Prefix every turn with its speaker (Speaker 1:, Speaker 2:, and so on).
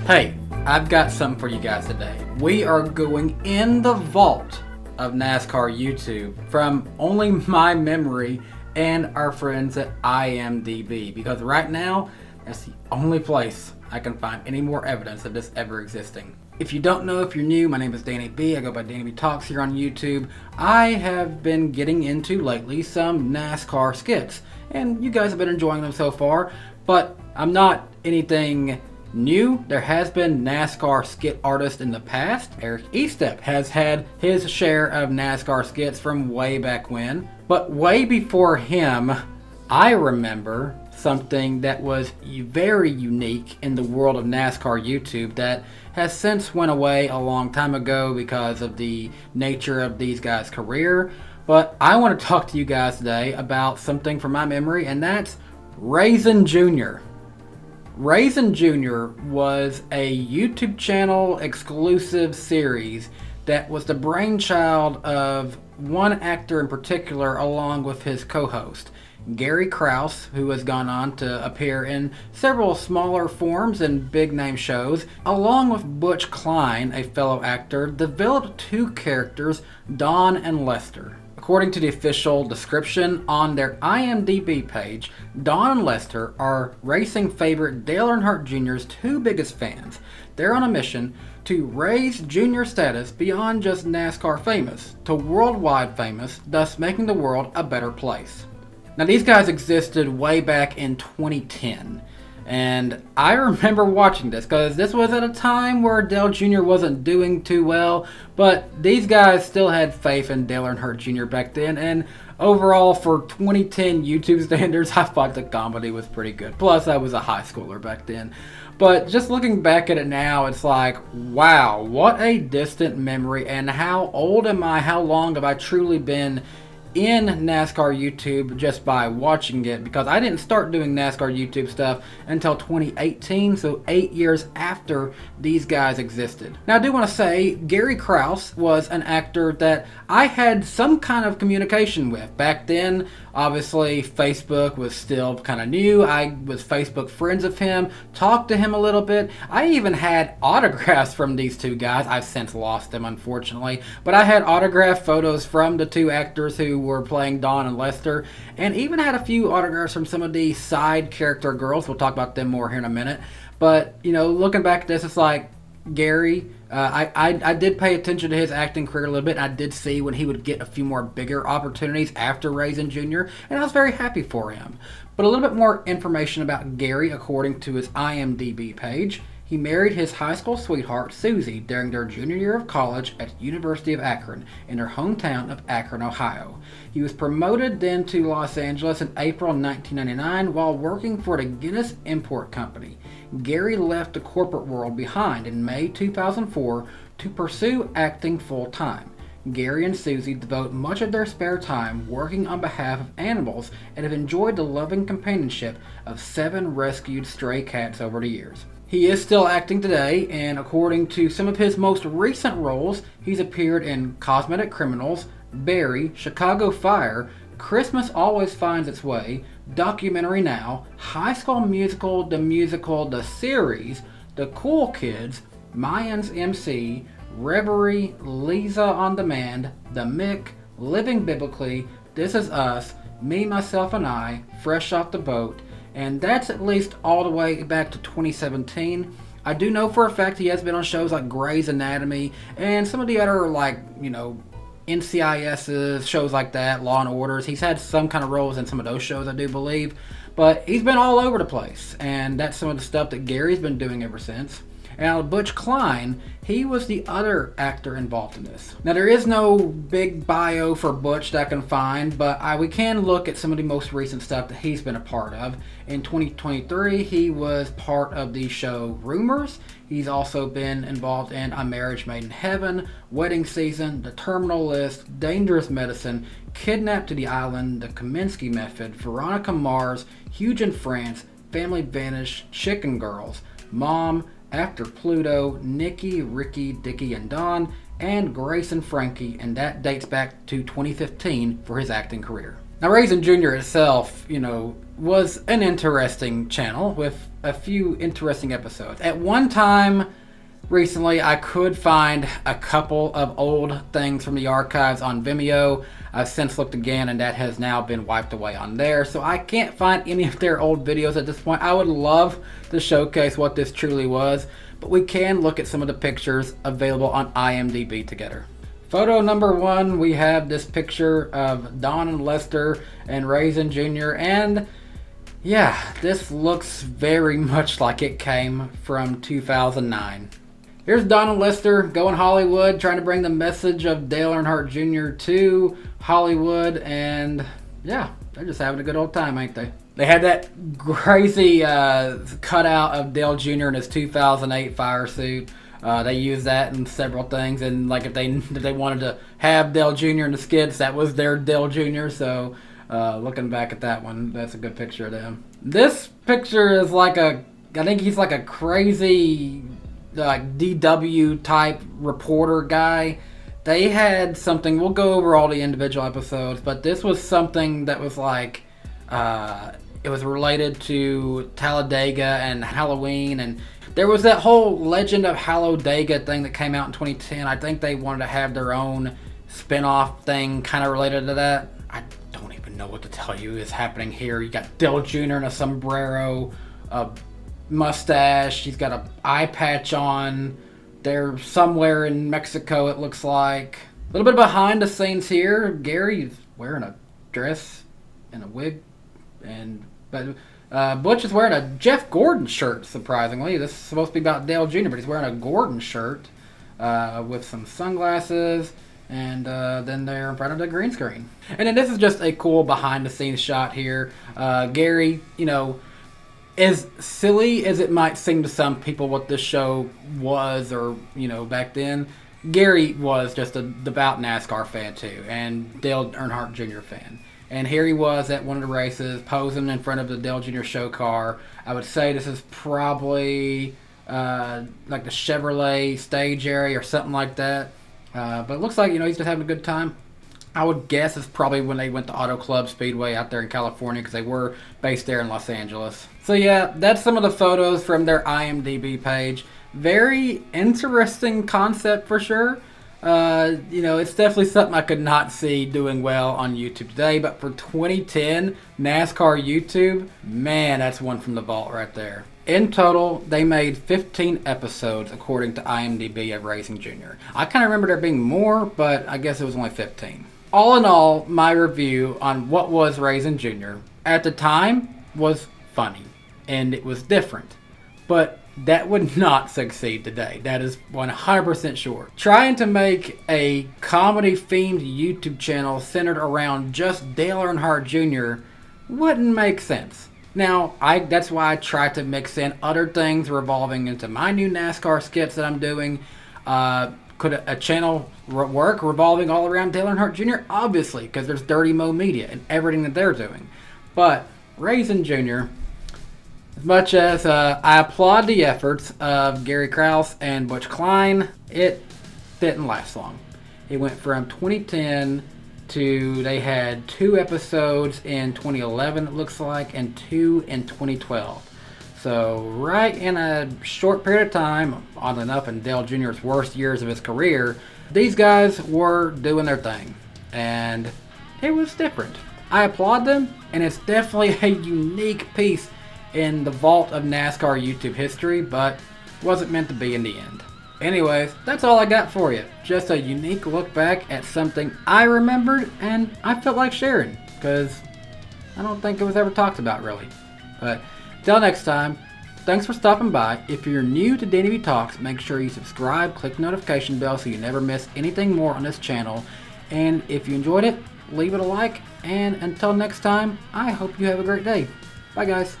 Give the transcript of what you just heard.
Speaker 1: Hey, I've got something for you guys today. We are going in the vault of NASCAR YouTube from only my memory and our friends at IMDb, because right now that's the only place I can find any more evidence of this ever existing. If you don't know, if you're new, my name is Danny B. I go by DannyBTalks here on YouTube. I have been getting into lately some NASCAR skits, and you guys have been enjoying them so far, but I'm not anything new. There has been NASCAR skit artists in the past. Eric Estep has had his share of NASCAR skits from way back when. But way before him, I remember something that was very unique in the world of NASCAR YouTube that has since went away a long time ago because of the nature of these guys' career. But I want to talk to you guys today about something from my memory, and that's Raisin Jr. Raisin Jr. was a YouTube channel exclusive series that was the brainchild of one actor in particular, along with his co-host, Gary Kraus, who has gone on to appear in several smaller forms and big name shows. Along with Butch Klein, a fellow actor, developed two characters, Don and Lester. According to the official description on their IMDb page, Don and Lester are racing favorite Dale Earnhardt Jr.'s two biggest fans. They're on a mission to raise Jr. status beyond just NASCAR famous to worldwide famous, thus making the world a better place. Now, these guys existed way back in 2010. And I remember watching this because this was at a time where Dale Jr. wasn't doing too well, but these guys still had faith in Dale Earnhardt Jr. back then, and overall for 2010 YouTube standards, I thought the comedy was pretty good. Plus, I was a high schooler back then. But just looking back at it now, it's like, wow, what a distant memory, and how old am I? How long have I truly been in NASCAR YouTube just by watching it, because I didn't start doing NASCAR YouTube stuff until 2018, so 8 years after these guys existed. Now, I do want to say Gary Kraus was an actor that I had some kind of communication with. Back then, obviously, Facebook was still kind of new. I was Facebook friends of him, talked to him a little bit. I even had autographs from these two guys. I've since lost them, unfortunately, but I had autographed photos from the two actors who were playing Don and Lester, and even had a few autographs from some of the side character girls. We'll talk about them more here in a minute. But, you know, looking back at this, it's like Gary, I did pay attention to his acting career a little bit. I did see when he would get a few more bigger opportunities after Raisin Jr., and I was very happy for him. But a little bit more information about Gary according to his IMDb page. He married his high school sweetheart, Susie, during their junior year of college at the University of Akron in her hometown of Akron, Ohio. He was promoted then to Los Angeles in April 1999 while working for the Guinness Import Company. Gary left the corporate world behind in May 2004 to pursue acting full-time. Gary and Susie devote much of their spare time working on behalf of animals and have enjoyed the loving companionship of 7 rescued stray cats over the years. He is still acting today, and according to some of his most recent roles, he's appeared in Cosmetic Criminals, Barry, Chicago Fire, Christmas Always Finds Its Way, Documentary Now, High School Musical, The Series, The Cool Kids, Mayans MC, Reverie, Lisa on Demand, The Mick, Living Biblically, This Is Us, Me, Myself, and I, Fresh Off the Boat, and that's at least all the way back to 2017. I do know for a fact he has been on shows like Grey's Anatomy and some of the other, like, you know, NCIS's, shows like that, Law and Orders. He's had some kind of roles in some of those shows, I do believe. But he's been all over the place, and that's some of the stuff that Gary's been doing ever since. Now, Butch Klein, he was the other actor involved in this. Now, there is no big bio for Butch that I can find, but we can look at some of the most recent stuff that he's been a part of. In 2023, he was part of the show Rumors. He's also been involved in A Marriage Made in Heaven, Wedding Season, The Terminal List, Dangerous Medicine, Kidnapped to the Island, The Kaminsky Method, Veronica Mars, Huge in France, Family Vanished, Chicken Girls, Mom, After Pluto, Nikki, Ricky, Dickie, and Don, and Grace and Frankie, and that dates back to 2015 for his acting career. Now, Raisin Jr. itself, you know, was an interesting channel with a few interesting episodes. At one time, recently, I could find a couple of old things from the archives on Vimeo. I've since looked again, and that has now been wiped away on there, so I can't find any of their old videos at this point. I would love to showcase what this truly was, but we can look at some of the pictures available on IMDb together. Photo number 1, we have this picture of Don and Lester and Raisin Jr. And yeah, this looks very much like it came from 2009. Here's Don and Lester going Hollywood, trying to bring the message of Dale Earnhardt Jr. to Hollywood, and yeah, they're just having a good old time, ain't they? They had that crazy cutout of Dale Jr. in his 2008 fire suit. They used that in several things, and like if they wanted to have Dale Jr. in the skits, that was their Dale Jr. So looking back at that one, that's a good picture of them. This picture is like I think he's like a crazy like DW type reporter guy. They had something, we'll go over all the individual episodes, but this was something that was like it was related to Talladega and Halloween, and there was that whole Legend of Hallowdega thing that came out in 2010. I think they wanted to have their own spin-off thing kind of related to that. I don't even know what to tell you is happening here. You got Dale Jr. in a sombrero, a mustache. He's got an eye patch on. They're somewhere in Mexico, it looks like. A little bit behind the scenes here. Gary's wearing a dress and a wig, but Butch is wearing a Jeff Gordon shirt, surprisingly. This is supposed to be about Dale Jr., but he's wearing a Gordon shirt with some sunglasses, and then they're in front of the green screen. And then this is just a cool behind-the-scenes shot here. Gary, you know, as silly as it might seem to some people what this show was, or, you know, back then, Gary was just a devout NASCAR fan too, and Dale Earnhardt Jr. fan. And here he was at one of the races, posing in front of the Dale Jr. show car. I would say this is probably like the Chevrolet stage area or something like that. But it looks like, you know, he's just having a good time. I would guess it's probably when they went to Auto Club Speedway out there in California, because they were based there in Los Angeles. So yeah, that's some of the photos from their IMDb page. Very interesting concept for sure. You know, it's definitely something I could not see doing well on YouTube today, but for 2010 NASCAR YouTube, man, that's one from the vault right there. In total, they made 15 episodes according to IMDb of Raisin Jr. I kind of remember there being more, but I guess it was only 15. All in all, my review on what was Raisin Jr. at the time was funny, and it was different, but that would not succeed today. That is 100% sure. Trying to make a comedy-themed YouTube channel centered around just Dale Earnhardt Jr. wouldn't make sense. Now, that's why I try to mix in other things revolving into my new NASCAR skits that I'm doing. Could a channel work revolving all around Dale Earnhardt Jr.? Obviously, because there's Dirty Mo Media and everything that they're doing. But Raisin Jr., as much as I applaud the efforts of Gary Kraus and Butch Klein, it didn't last long. It went from 2010 to, they had 2 episodes in 2011, it looks like, and 2 in 2012. So right in a short period of time, oddly enough, in Dale Jr.'s worst years of his career, these guys were doing their thing, and it was different. I applaud them, and it's definitely a unique piece in the vault of NASCAR YouTube history, but wasn't meant to be in the end. Anyways, that's all I got for you. Just a unique look back at something I remembered and I felt like sharing, because I don't think it was ever talked about really. But till next time, thanks for stopping by. If you're new to DannyBTalks, make sure you subscribe, click the notification bell so you never miss anything more on this channel. And if you enjoyed it, leave it a like. And until next time, I hope you have a great day. Bye guys.